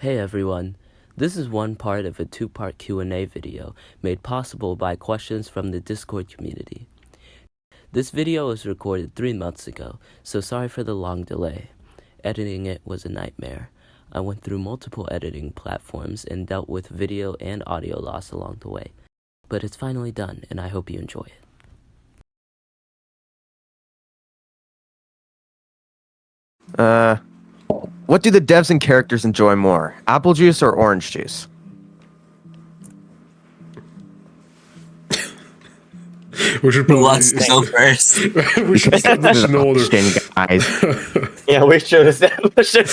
Hey everyone, this is one part of a two-part Q&A video made possible by questions from the Discord community. This video was recorded 3 months ago, so sorry for the long delay. Editing it was a nightmare. I went through multiple editing platforms and dealt with video and audio loss along the way. But it's finally done, and I hope you enjoy it. What do the devs and characters enjoy more, apple juice or orange juice? We should Who wants to go first? we should start this in order. Guys. Yeah, we should establish it.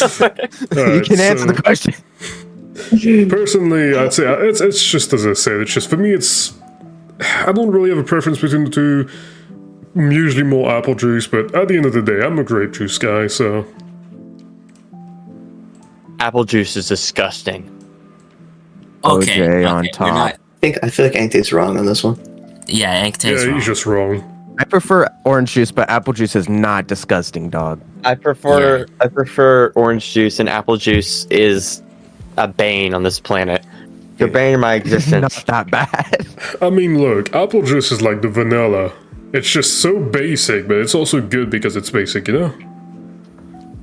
You can answer the question. Personally, I'd say it's just as I said. It's just for me. I don't really have a preference between the two. I'm usually more apple juice, but at the end of the day, I'm a grape juice guy. So Apple juice is disgusting. Okay, OJ on okay, top. we're not. I feel like Anktate's wrong on this one. Yeah, Anktate's yeah, wrong. he's just wrong. I prefer orange juice, but apple juice is not disgusting, dog. I prefer orange juice, and apple juice is a bane on this planet. You're bane my existence. Not that bad. I mean, look, apple juice is like the vanilla. It's just so basic, but it's also good because it's basic, you know?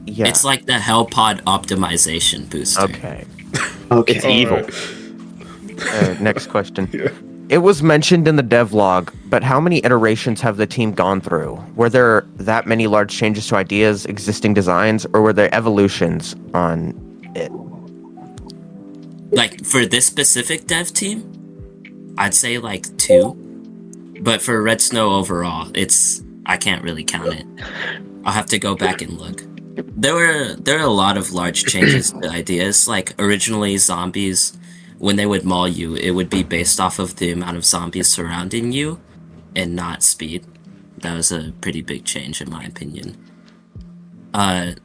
Yeah. It's like the Hellpod optimization booster. Okay. Okay. It's evil. Alright. Next question. Yeah. It was mentioned in the devlog, but how many iterations have the team gone through? Were there that many large changes to ideas, existing designs, or were there evolutions on it? Like, for this specific dev team, I'd say like 2. But for Red Snow overall, I can't really count it. I'll have to go back and look. There were a lot of large changes to ideas. Like, originally zombies, when they would maul you, it would be based off of the amount of zombies surrounding you and not speed. That was a pretty big change in my opinion. I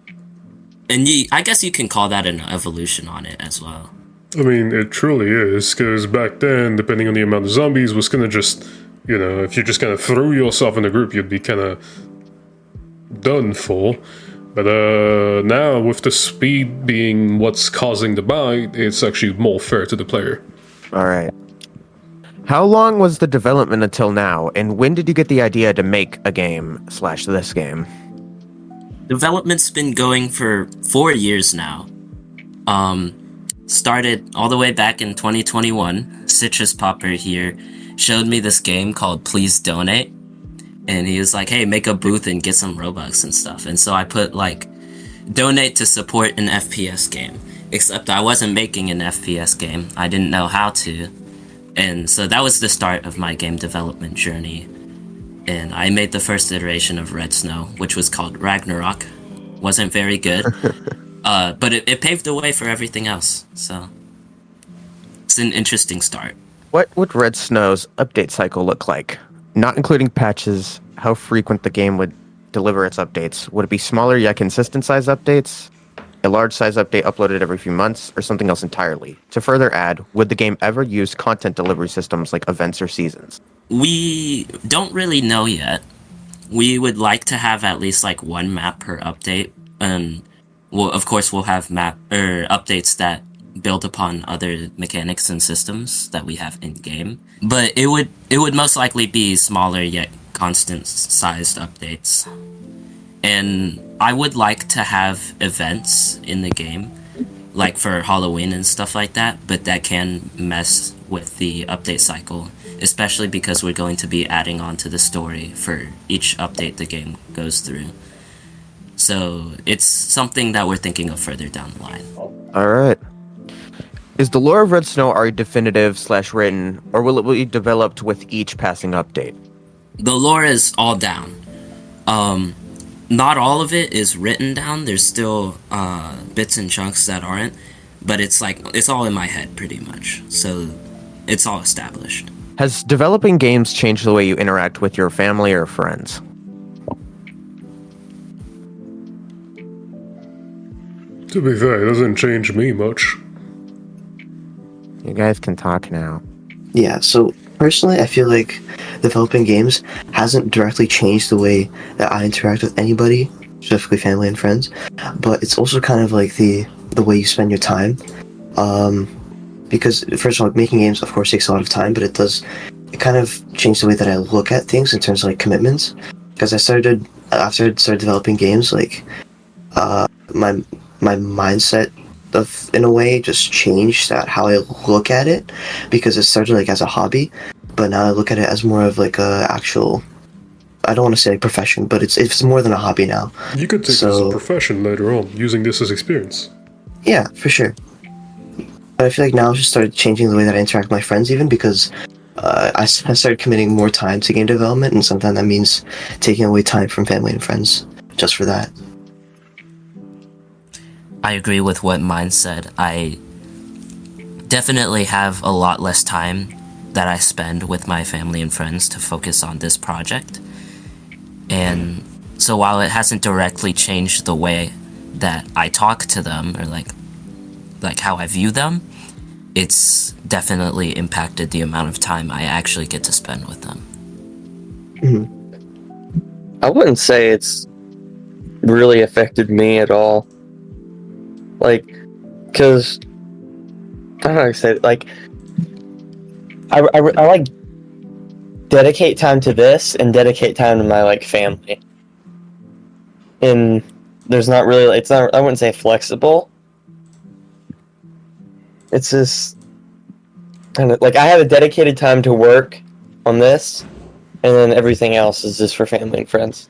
guess you can call that an evolution on it as well. I mean, it truly is, because back then, depending on the amount of zombies, was kind of just, you know, if you just kind of threw yourself in a group, you'd be kind of done for. But now, with the speed being what's causing the bite, it's actually more fair to the player. All right. How long was the development until now, and when did you get the idea to make a game / this game? Development's been going for 4 years now. Started all the way back in 2021. Citrus Popper here showed me this game called Please Donate. And he was like, hey, make a booth and get some Robux and stuff. And so I put like, donate to support an FPS game. Except I wasn't making an FPS game. I didn't know how to. And so that was the start of my game development journey. And I made the first iteration of Red Snow, which was called Ragnarok. Wasn't very good. But it paved the way for everything else. So it's an interesting start. What would Red Snow's update cycle look like? Not including patches, how frequent the game would deliver its updates. Would it be smaller yet consistent size updates? A large size update uploaded every few months, or something else entirely? To further add, would the game ever use content delivery systems like events or seasons? We don't really know yet. We would like to have at least like 1 map per update, and of course we'll have updates that build upon other mechanics and systems that we have in game. But it would most likely be smaller yet constant sized updates. And I would like to have events in the game, like for Halloween and stuff like that, but that can mess with the update cycle, especially because we're going to be adding on to the story for each update the game goes through. So it's something that we're thinking of further down the line. All right. Is the lore of Red Snow already definitive / written, or will it be developed with each passing update? The lore is all down. Not all of it is written down. There's still bits and chunks that aren't, but it's all in my head pretty much. So it's all established. Has developing games changed the way you interact with your family or friends? To be fair, it doesn't change me much. You guys can talk now. Yeah, so personally, I feel like developing games hasn't directly changed the way that I interact with anybody, specifically family and friends, but it's also kind of like the way you spend your time. Because first of all, making games of course takes a lot of time, but it kind of changed the way that I look at things in terms of like commitments. Because after I started developing games, like my mindset of in a way just changed at how I look at it, because it started like as a hobby, but now I look at it as more of like a actual, I don't want to say like profession, but it's more than a hobby now. You could take it as a profession later on, using this as experience. Yeah, for sure. But I feel like now I just started changing the way that I interact with my friends, even because I started committing more time to game development, and sometimes that means taking away time from family and friends just for that. I agree with what Mine said. I definitely have a lot less time that I spend with my family and friends to focus on this project. And so while it hasn't directly changed the way that I talk to them or like how I view them, it's definitely impacted the amount of time I actually get to spend with them. Mm-hmm. I wouldn't say it's really affected me at all. Like, because I don't know how to say it. Like, I like dedicate time to this and dedicate time to my like family. And there's not really, it's not, I wouldn't say flexible. It's just kind of like I have a dedicated time to work on this, and then everything else is just for family and friends.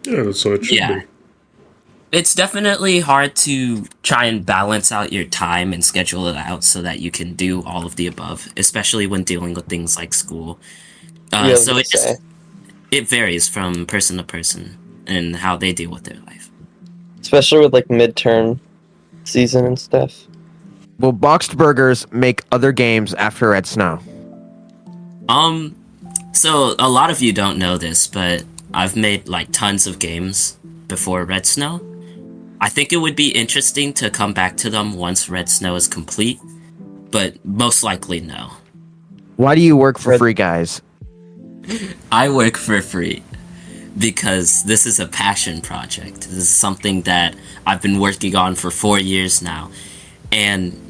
Yeah, that's how it should be. It's definitely hard to try and balance out your time and schedule it out so that you can do all of the above, especially when dealing with things like school. So it varies from person to person and how they deal with their life. Especially with like midterm season and stuff. Will Boxed Burgers make other games after Red Snow? So a lot of you don't know this, but I've made like tons of games before Red Snow. I think it would be interesting to come back to them once Red Snow is complete, but most likely no. Why do you work for free, guys? I work for free because this is a passion project. This is something that I've been working on for 4 years now. And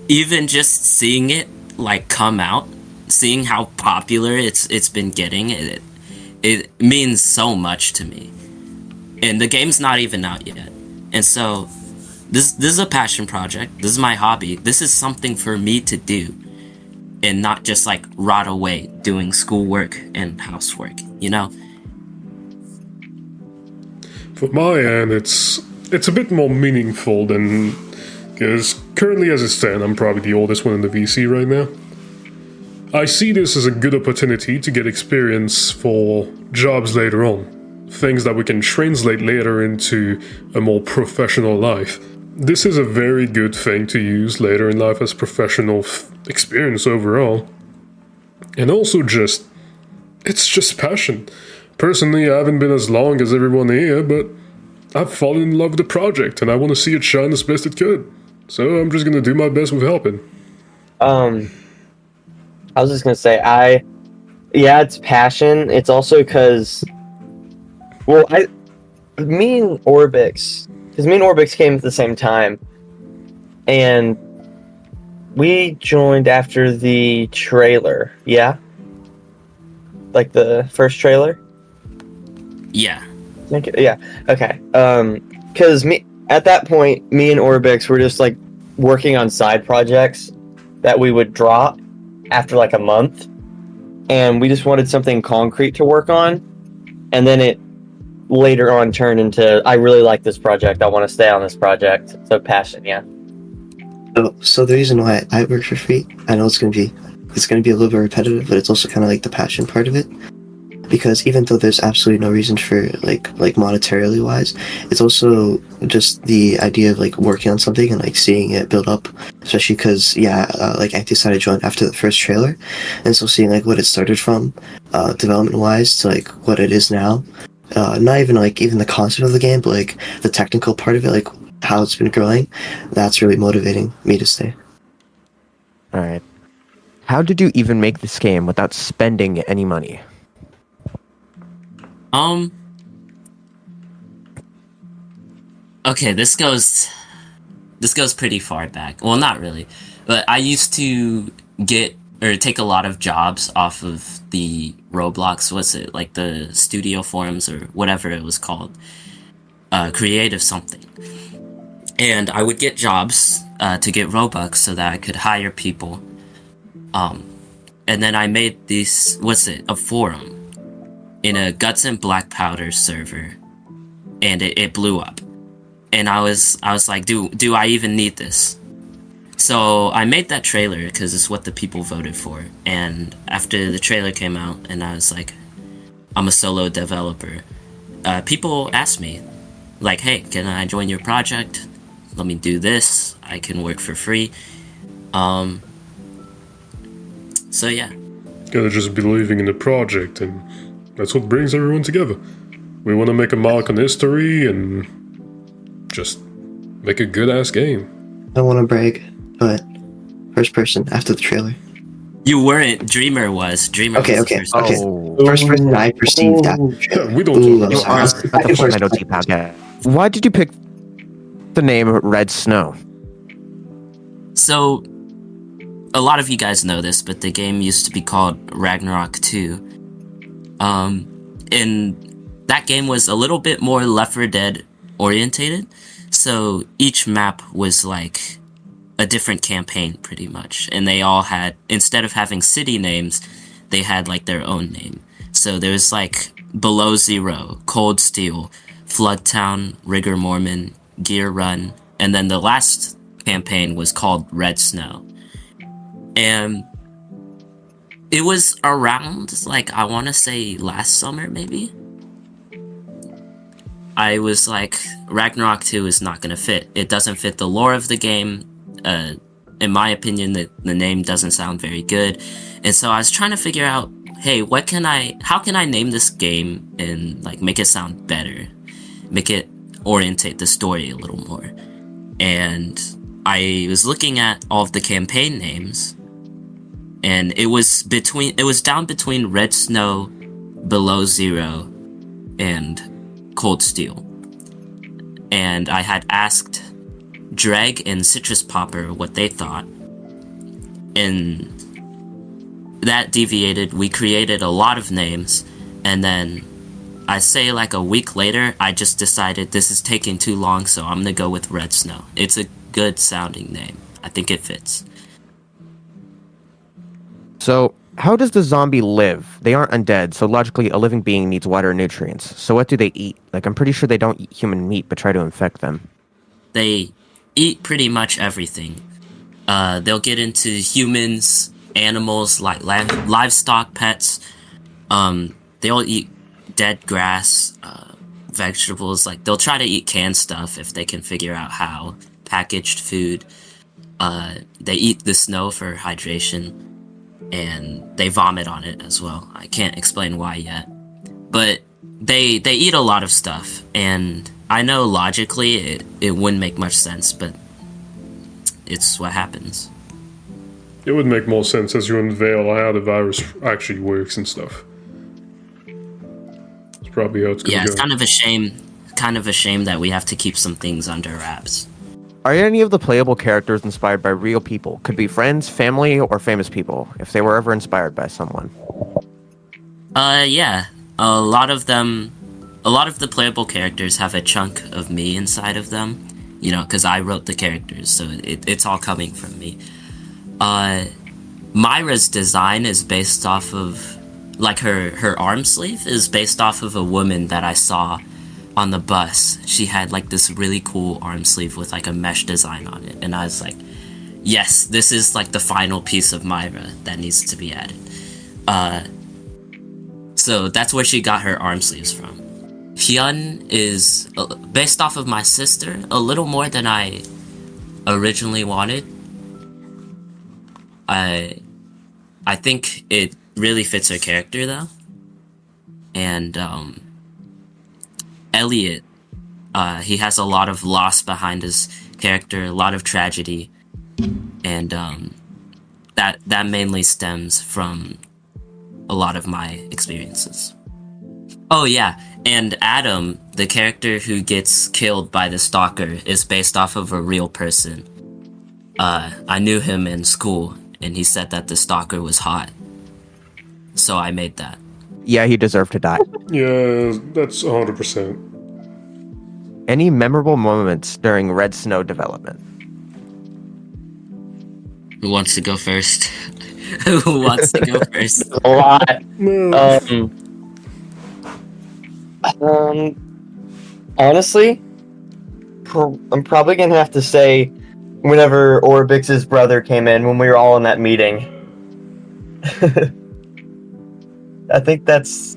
even just seeing it like come out, seeing how popular it's been getting, it means so much to me. And the game's not even out yet. And so this is a passion project. This is my hobby. This is something for me to do and not just like rot away doing schoolwork and housework, you know? For my end, it's a bit more meaningful than, because currently as it stands, I'm probably the oldest one in the VC right now. I see this as a good opportunity to get experience for jobs later on. Things that we can translate later into a more professional life. This is a very good thing to use later in life as professional experience overall. And also it's just passion. Personally, I haven't been as long as everyone here, but I've fallen in love with the project and I want to see it shine as best it could. So I'm just going to do my best with helping. I was just going to say, it's passion. It's also because, well, me and Orbix came at the same time, and we joined after the trailer, yeah? Like the first trailer? Yeah. Yeah, okay. Because at that point, me and Orbix were just like working on side projects that we would drop after like a month, and we just wanted something concrete to work on, and then it later on turned into, I really like this project, I want to stay on this project. So passion, yeah. So the reason why I work for free, I know it's gonna be a little bit repetitive, but it's also kind of like the passion part of it. Because even though there's absolutely no reason for like monetarily wise, it's also just the idea of like working on something and like seeing it build up. Especially because like I decided to join after the first trailer, and so seeing like what it started from, development wise to like what it is now. Not even like even the concept of the game, but like the technical part of it, like how it's been growing. That's really motivating me to stay. All right. How did you even make this game without spending any money? Okay, this goes this goes pretty far back. Well, not really, but I used to get or take a lot of jobs off of the ROBLOX. What's it, like the studio forums or whatever it was called, creative something. And I would get jobs to get Robux so that I could hire people. And then I made this, a forum in a Guts and Black Powder server, and it blew up. And I was like, do I even need this? So I made that trailer because it's what the people voted for. And after the trailer came out, and I was like, I'm a solo developer, people asked me, like, hey, can I join your project? Let me do this. I can work for free. So yeah. Gotta just believing in the project, and that's what brings everyone together. We want to make a mark on history and just make a good-ass game. I don't want to brag, but first person after the trailer. You weren't. Dreamer was. Dreamer Okay, was okay, first. okay. Oh. First person I perceived after. We don't Ooh, talk about I'm that. sorry. That's a Fortnite OT pal. Yeah. Why did you pick the name Red Snow? So, a lot of you guys know this, but the game used to be called Ragnarok 2. And that game was a little bit more Left 4 Dead orientated. So each map was like a different campaign pretty much. And they all had, instead of having city names, they had like their own name. So there's like Below Zero, Cold Steel, Flood Town, Rigor Mormon, Gear Run, and then the last campaign was called Red Snow. And it was around, like, I want to say last summer, maybe? I was like, Ragnarok 2 is not going to fit. It doesn't fit the lore of the game. In my opinion, the name doesn't sound very good. And so I was trying to figure out, hey, how can I name this game and, like, make it sound better? Make it orientate the story a little more. And I was looking at all of the campaign names, and it was down between Red Snow, Below Zero, and Cold Steel. And I had asked Dreg and Citrus Popper what they thought, and that deviated. We created a lot of names, and then I say like a week later, I just decided this is taking too long, so I'm gonna go with Red Snow. It's a good sounding name. I think it fits. So, how does the zombie live? They aren't undead, so logically a living being needs water and nutrients. So what do they eat? Like, I'm pretty sure they don't eat human meat, but try to infect them. They eat pretty much everything. They'll get into humans, animals, like livestock, pets. They'll eat dead grass, vegetables. Like, they'll try to eat canned stuff if they can figure out how. Packaged food. They eat the snow for hydration, and they vomit on it as well. I can't explain why yet, but they eat a lot of stuff, and I know logically it wouldn't make much sense, but it's what happens. It would make more sense as you unveil how the virus actually works and stuff. It's probably how it's gonna Yeah, go. it's kind of a shame that we have to keep some things under wraps. Are any of the playable characters inspired by real people? Could be friends, family, or famous people, if they were ever inspired by someone. Yeah. A lot of the playable characters have a chunk of me inside of them, you know, because I wrote the characters, so it's all coming from me. Myra's design is based off of, like, her arm sleeve is based off of a woman that I saw on the bus. She had like this really cool arm sleeve with like a mesh design on it, and I was like, yes, this is like the final piece of Myra that needs to be added. So that's where she got her arm sleeves from. Hyun is based off of my sister a little more than I originally wanted. I think it really fits her character though. And Elliot, he has a lot of loss behind his character, a lot of tragedy, and that mainly stems from a lot of my experiences. Oh yeah, and Adam, the character who gets killed by the stalker, is based off of a real person. I knew him in school, and he said that the stalker was hot. So I made that. Yeah, he deserved to die. Yeah, that's 100%. Any memorable moments during Red Snow development? Who wants to go first? Who wants to go first? A lot. No. Honestly, I'm probably gonna have to say whenever Orbix's brother came in when we were all in that meeting. I think that's.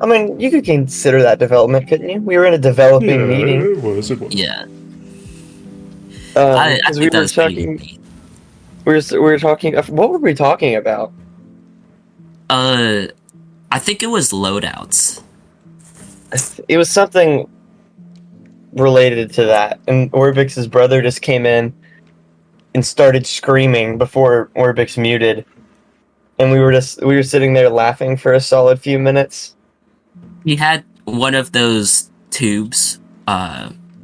I mean, you could consider that development, couldn't you? We were in a developing meeting. It was. Yeah. I 'cause think we were that's pretty talking. neat. We were talking. What were we talking about? I think it was loadouts. It was something related to that, and Orbix's brother just came in and started screaming before Orbix muted, and we were sitting there laughing for a solid few minutes. He had one of those tubes,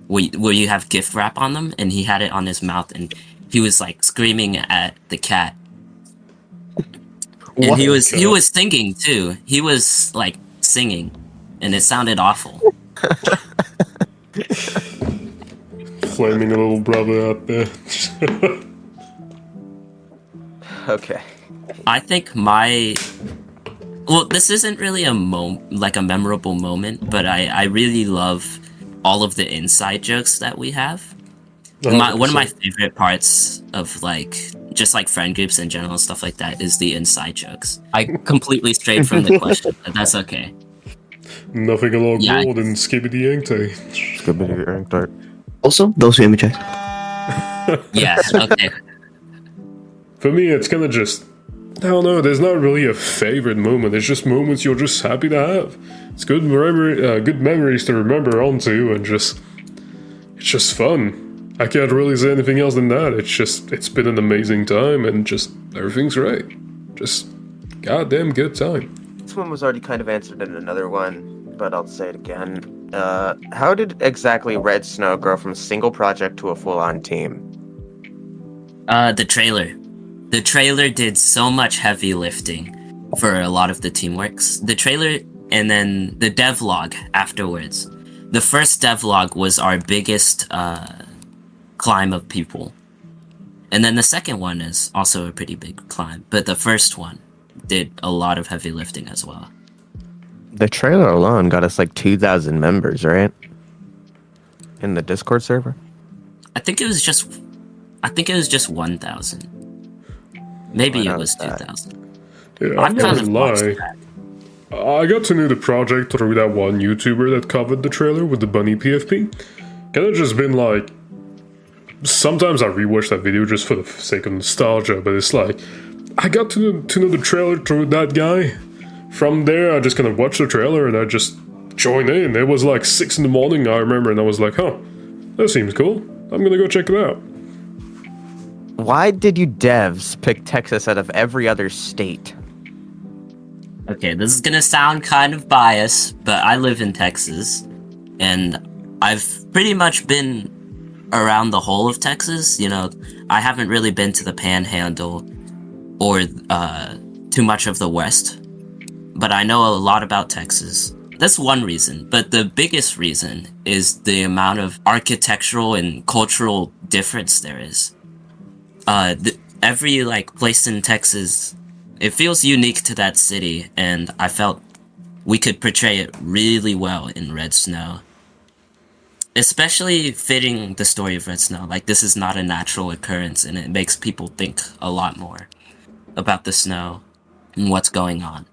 where you have gift wrap on them, and he had it on his mouth, and he was like screaming at the cat. And he was singing too. He was like singing, and it sounded awful. Flaming little brother out there. Okay. I think this isn't really a memorable moment, but I really love all of the inside jokes that we have. One of my favorite parts of just friend groups in general and stuff like that is the inside jokes. I completely strayed from the question, but that's okay. Nothing along more than Skibbity Yankty. Skibbity Yankty. Also, those image checks. Yeah, okay. For me, it's kind of just, I don't know, there's not really a favorite moment. It's just moments you're just happy to have. It's good memories to remember onto, and it's just fun. I can't really say anything else than that. It's been an amazing time, and just everything's right. Just goddamn good time. This one was already kind of answered in another one, but I'll say it again. How did exactly Red Snow grow from a single project to a full-on team? The trailer. The trailer did so much heavy lifting for a lot of the teamworks. The trailer and then the devlog afterwards. The first devlog was our biggest climb of people. And then the second one is also a pretty big climb. But the first one did a lot of heavy lifting as well. The trailer alone got us 2,000 members, right? In the Discord server? I think it was just 1,000. Maybe it was 2,000. Yeah, I'm not gonna lie. I got to know the project through that one YouTuber that covered the trailer with the bunny PFP. Kind of just been sometimes I rewatch that video just for the sake of nostalgia, but it's I got to know the trailer through that guy. From there, I just kind of watched the trailer and I just joined in. It was 6 a.m, I remember, and I was like, huh, that seems cool. I'm gonna go check it out. Why did you devs pick Texas out of every other state? Okay, this is gonna sound kind of biased, but I live in Texas, and I've pretty much been around the whole of Texas. I haven't really been to the Panhandle or too much of the West, but I know a lot about Texas. That's one reason, but the biggest reason is the amount of architectural and cultural difference there is. Every place in Texas, it feels unique to that city, and I felt we could portray it really well in Red Snow. Especially fitting the story of Red Snow. This is not a natural occurrence, and it makes people think a lot more about the snow and what's going on.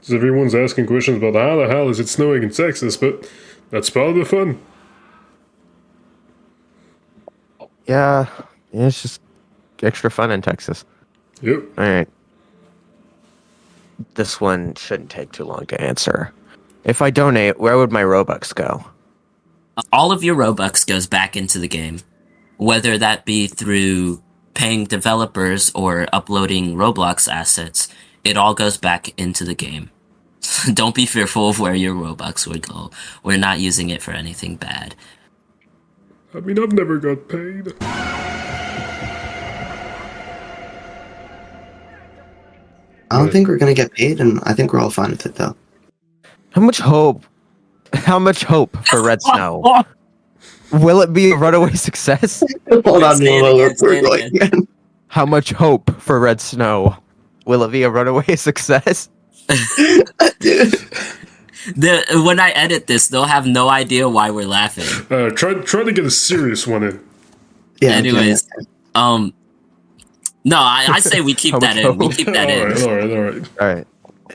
So everyone's asking questions about how the hell is it snowing in Texas, but that's part of the fun. Yeah, it's just extra fun in Texas. Yep. Alright. This one shouldn't take too long to answer. If I donate, where would my Robux go? All of your Robux goes back into the game, whether that be through paying developers or uploading Roblox assets. It all goes back into the game. Don't be fearful of where your Robux would go. We're not using it for anything bad. I mean, I've never got paid. I don't think we're gonna get paid, and I think we're all fine with it though. How much hope for Red Snow? Will it be a runaway success? Hold on, Say it Lolo, again, say we're it going again. again. How much hope for Red Snow? Will it be a runaway success? Dude. When I edit this, they'll have no idea why we're laughing. Try to get a serious one in. Yeah. Anyways, no, I say we keep How that much in. We hope? keep that in. All right. All right.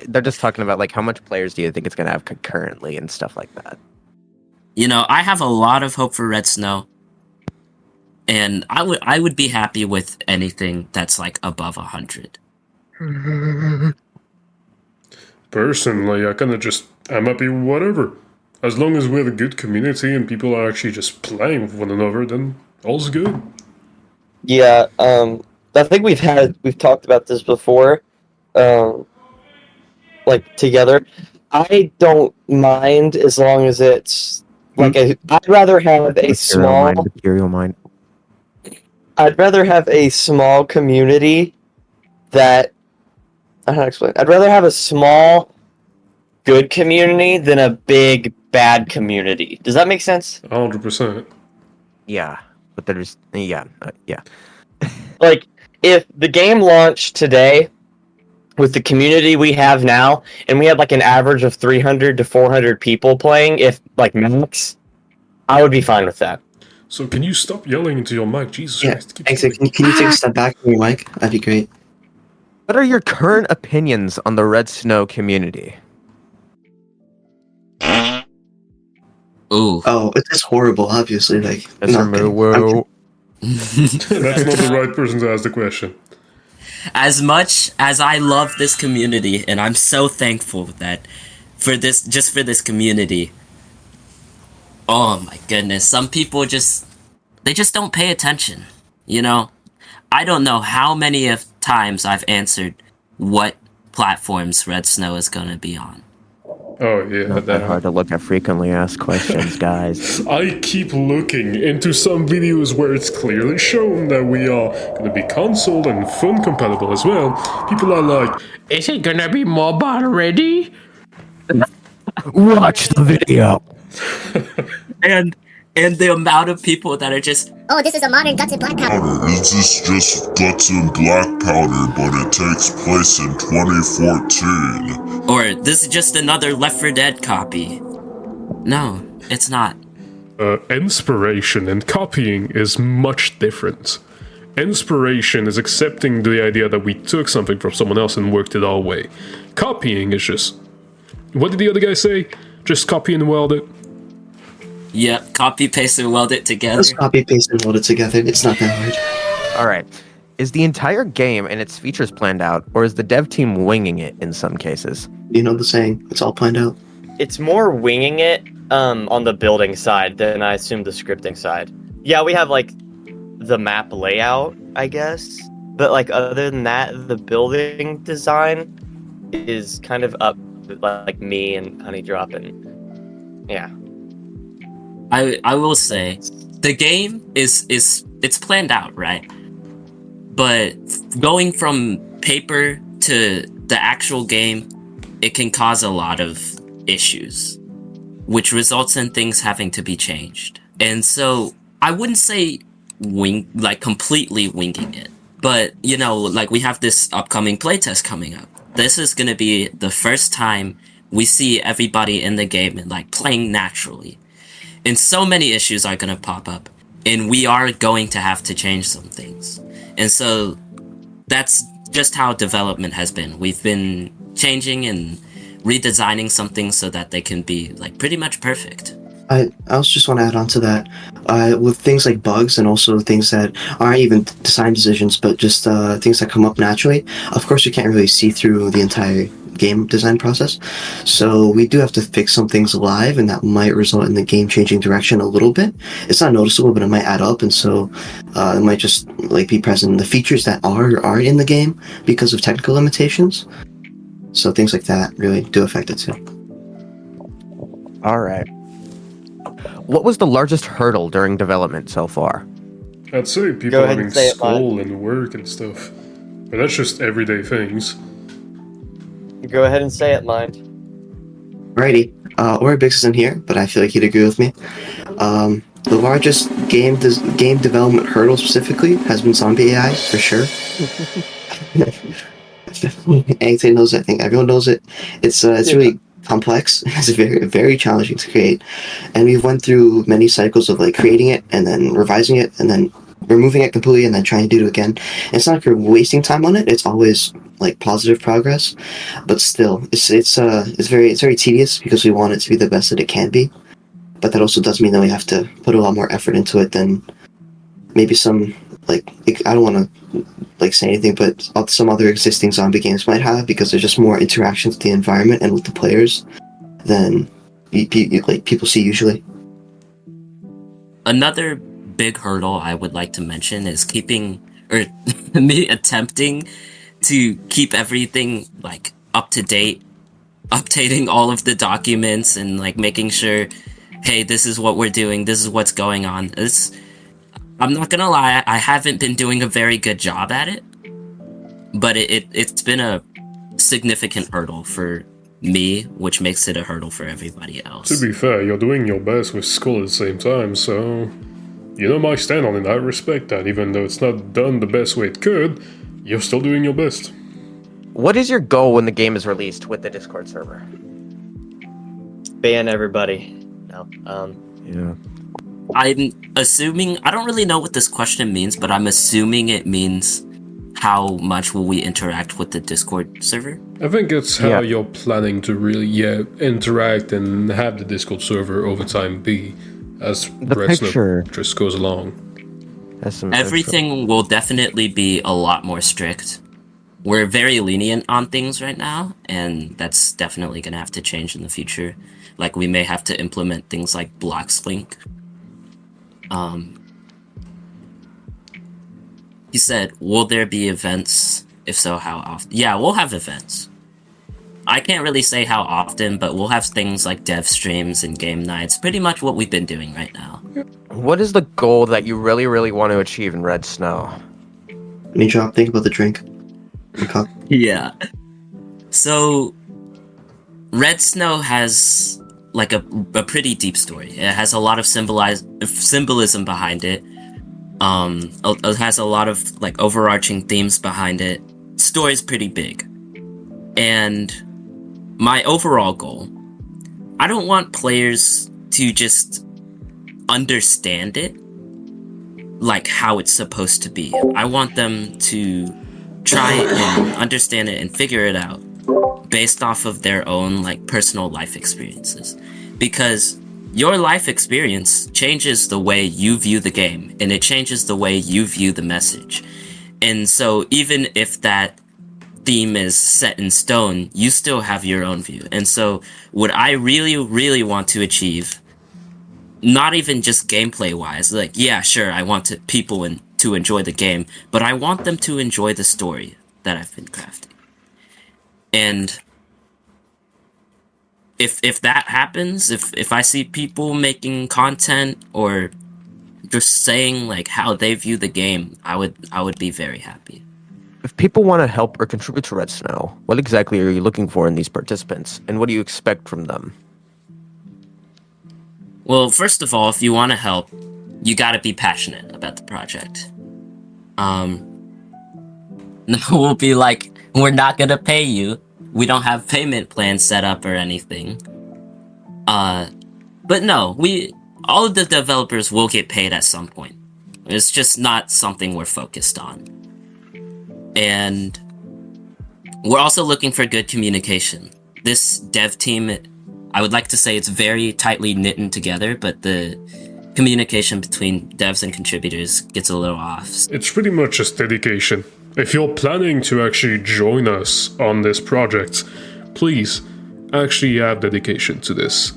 They're just talking about like how much players do you think it's gonna have concurrently and stuff like that. You know, I have a lot of hope for Red Snow, and I would be happy with anything that's like above 100. Personally, I'm happy with whatever. As long as we have a good community and people are actually just playing with one another, then all's good. Yeah, I think we've talked about this before, like together. I don't mind as long as it's like I'd rather have a small. Material mind. I'd rather have a small community that I don't know how to explain. I'd rather have a small, good community than a big bad community. Does that make sense? 100%. Yeah, but there's yeah. Like, if the game launched today with the community we have now, and we had like an average of 300 to 400 people playing, if like max, I would be fine with that. So can you stop yelling into your mic? Jesus Yeah. Christ. Thanks. Can you take a step back from your mic? That'd be great. What are your current opinions on the Red Snow community? Ooh. Oh, it's just horrible. Obviously, like. Mr. Okay. Moo. That's not the right person to ask the question. As much as I love this community, and I'm so thankful that for this community. Oh my goodness, some people they just don't pay attention. You know, I don't know how many of times I've answered what platforms Red Snow is gonna be on. Oh, yeah. Not that hard to look at frequently asked questions, guys. I keep looking into some videos where it's clearly shown that we are going to be console and phone compatible as well. People are like, is it going to be mobile ready? Watch the video. And the amount of people that are just, oh, this is a modern guts and black powder. This is just guts and black powder, but it takes place in 2014. or this is just another Left 4 Dead copy. No, it's not. Inspiration and copying is much different. Inspiration is accepting the idea that we took something from someone else and worked it our way. Copying is just... What did the other guy say? Just copy and weld it? Yeah, copy, paste, and weld it together. Just copy, paste, and hold it together. It's not that hard. All right. Is the entire game and its features planned out, or is the dev team winging it in some cases? You know the saying. It's all planned out. It's more winging it on the building side than I assume the scripting side. Yeah, we have like the map layout, I guess, but like other than that, the building design is kind of up to, like me and Honeydrop, and yeah. I will say, the game it's planned out, right? But going from paper to the actual game, it can cause a lot of issues, which results in things having to be changed. And so I wouldn't say completely winging it, but you know, like we have this upcoming playtest coming up. This is going to be the first time we see everybody in the game and like playing naturally. And so many issues are going to pop up, and we are going to have to change some things. And so that's just how development has been. We've been changing and redesigning some things so that they can be like pretty much perfect. I also just want to add on to that. With things like bugs and also things that aren't even design decisions, but just things that come up naturally, of course you can't really see through the entire game design process. So we do have to fix some things live, and that might result in the game changing direction a little bit. It's not noticeable, but it might add up, and so it might just like be present in the features that are in the game because of technical limitations. So things like that really do affect it too. All right. What was the largest hurdle during development so far? I'd say people Go ahead having and say it, school and work and stuff. But that's just everyday things. Go ahead and say it, Mind. Alrighty, Orbix isn't here, but I feel like he'd agree with me. The largest game development hurdle specifically has been zombie AI, for sure. Anything knows it, I think everyone knows it. It's really complex. It's very, very challenging to create. And we've went through many cycles of like creating it and then revising it and then removing it completely and then trying to do it again. And it's not like you're wasting time on it. It's always like positive progress, but still, it's very tedious because we want it to be the best that it can be. But that also does mean that we have to put a lot more effort into it than maybe some like I don't want to like say anything, but some other existing zombie games might have, because there's just more interactions with the environment and with the players than like people see usually. Another big hurdle I would like to mention is me attempting to keep everything like up to date, updating all of the documents and like making sure, hey, this is what we're doing, this is what's going on. I'm not gonna lie, I haven't been doing a very good job at it, but it's been a significant hurdle for me, which makes it a hurdle for everybody else. To be fair, you're doing your best with school at the same time, so you know my stand on it. I respect that. Even though it's not done the best way it could, you're still doing your best. What is your goal when the game is released with the Discord server? Ban everybody. No. Yeah. I'm assuming, I don't really know what this question means, but I'm assuming it means how much will we interact with the Discord server? I think it's how you're planning to really, interact and have the Discord server over time be, as The picture just goes along. Everything will definitely be a lot more strict. We're very lenient on things right now, and that's definitely going to have to change in the future. Like, we may have to implement things like blocks link. He said, will there be events? If so, how often? Yeah, we'll have events. I can't really say how often, but we'll have things like dev streams and game nights. Pretty much what we've been doing right now. What is the goal that you really, really want to achieve in Red Snow? Any drop? Think about the drink. Yeah. So, Red Snow has like a pretty deep story. It has a lot of symbolism behind it. It has a lot of like overarching themes behind it. Story's pretty big. And my overall goal, I don't want players to just understand it like how it's supposed to be. I want them to try and understand it and figure it out based off of their own like personal life experiences, because your life experience changes the way you view the game, and it changes the way you view the message. And so even if that theme is set in stone, you still have your own view. And so what I really, really want to achieve, not even just gameplay wise, like, yeah, sure, I want people to enjoy the game, but I want them to enjoy the story that I've been crafting. And if that happens, if I see people making content or just saying like how they view the game, I would be very happy. If people want to help or contribute to Red Snow, what exactly are you looking for in these participants, and what do you expect from them? Well, first of all, if you want to help, you got to be passionate about the project. We'll be like, we're not gonna pay you. We don't have payment plans set up or anything. But no, all of the developers will get paid at some point. It's just not something we're focused on. And we're also looking for good communication. This dev team, I would like to say it's very tightly knitted together, but the communication between devs and contributors gets a little off. It's pretty much just dedication. If you're planning to actually join us on this project, please actually have dedication to this,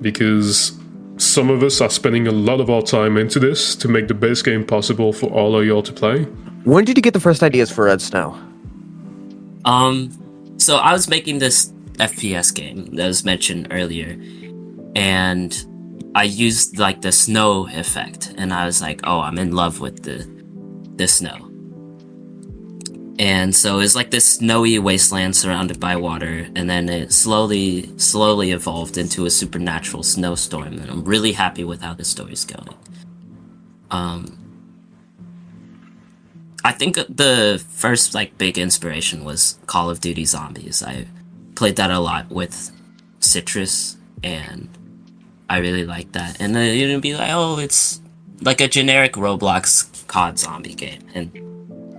because some of us are spending a lot of our time into this to make the best game possible for all of y'all to play. When did you get the first ideas for Red Snow? So I was making this FPS game that was mentioned earlier, and I used like the snow effect, and I was like, oh, I'm in love with the snow. And so it's like this snowy wasteland surrounded by water, and then it slowly evolved into a supernatural snowstorm, and I'm really happy with how the story's going. I think the first like big inspiration was Call of Duty Zombies. I played that a lot with Citrus, and I really liked that. And then you'd be like, oh, it's like a generic Roblox COD zombie game, and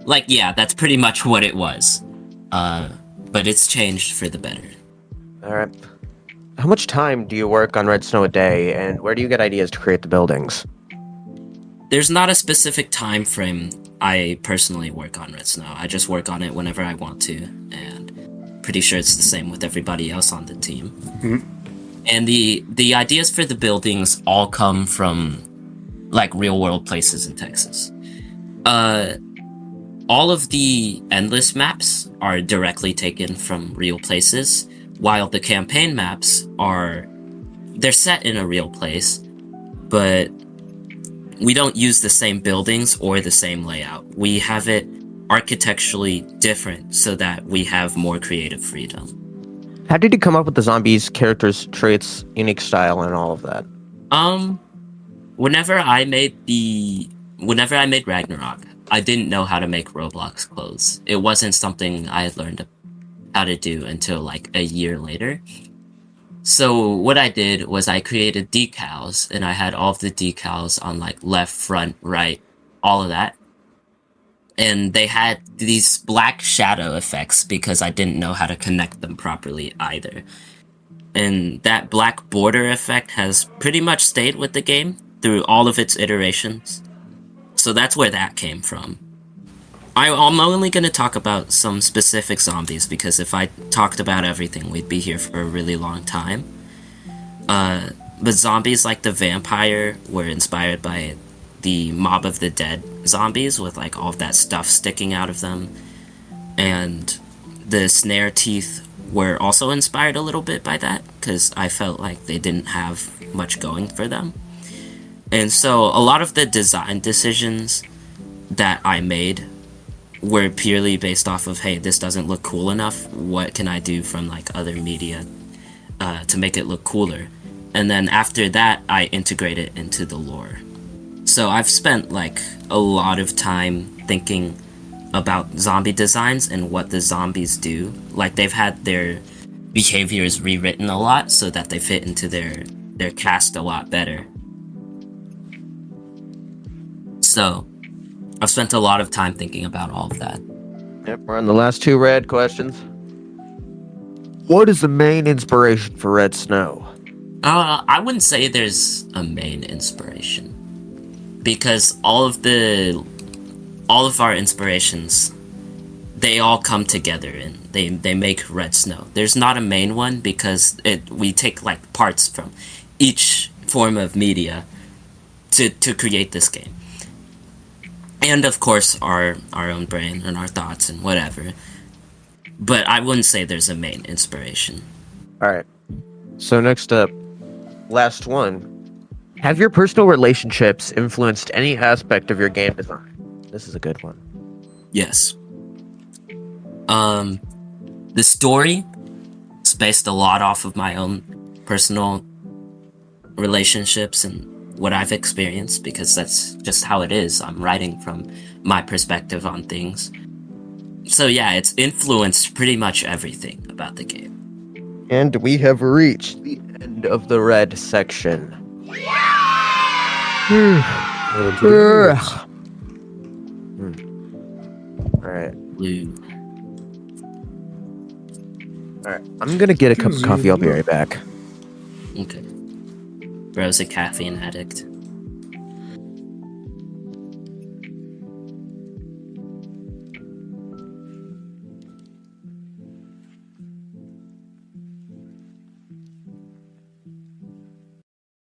like, yeah, that's pretty much what it was. But it's changed for the better. All right. How much time do you work on Red Snow a day, and where do you get ideas to create the buildings? There's not a specific time frame I personally work on Red Snow. I just work on it whenever I want to, and pretty sure it's the same with everybody else on the team. And the ideas for the buildings all come from like real world places in Texas. All of the endless maps are directly taken from real places, while the campaign maps they're set in a real place, but we don't use the same buildings or the same layout. We have it architecturally different so that we have more creative freedom. How did you come up with the zombies, characters, traits, unique style, and all of that? Whenever I made Ragnarok, I didn't know how to make Roblox clothes. It wasn't something I had learned how to do until like a year later. So what I did was I created decals, and I had all of the decals on like left, front, right, all of that. And they had these black shadow effects because I didn't know how to connect them properly either. And that black border effect has pretty much stayed with the game through all of its iterations. So that's where that came from. I'm only going to talk about some specific zombies, because if I talked about everything, we'd be here for a really long time. But zombies like the vampire were inspired by the Mob of the Dead zombies with like all of that stuff sticking out of them. And the snare teeth were also inspired a little bit by that, because I felt like they didn't have much going for them. And so a lot of the design decisions that I made were purely based off of, hey, this doesn't look cool enough. What can I do from like other media to make it look cooler? And then after that, I integrate it into the lore. So I've spent like a lot of time thinking about zombie designs and what the zombies do. Like they've had their behaviors rewritten a lot so that they fit into their cast a lot better. So I've spent a lot of time thinking about all of that. Yep, we're on the last two red questions. What is the main inspiration for Red Snow? I wouldn't say there's a main inspiration, because all of our inspirations, they all come together and they make Red Snow. There's not a main one, because we take like parts from each form of media to create this game. And of course our own brain and our thoughts and whatever. But I wouldn't say there's a main inspiration. Alright. So next up, last one. Have your personal relationships influenced any aspect of your game design? This is a good one. Yes. The story is based a lot off of my own personal relationships and what I've experienced, because that's just how it is. I'm writing from my perspective on things. So yeah, it's influenced pretty much everything about the game. And we have reached the end of the red section. Alright. Blue. Alright. I'm gonna get a cup of coffee. I'll be right back. Okay. Bro's a caffeine addict.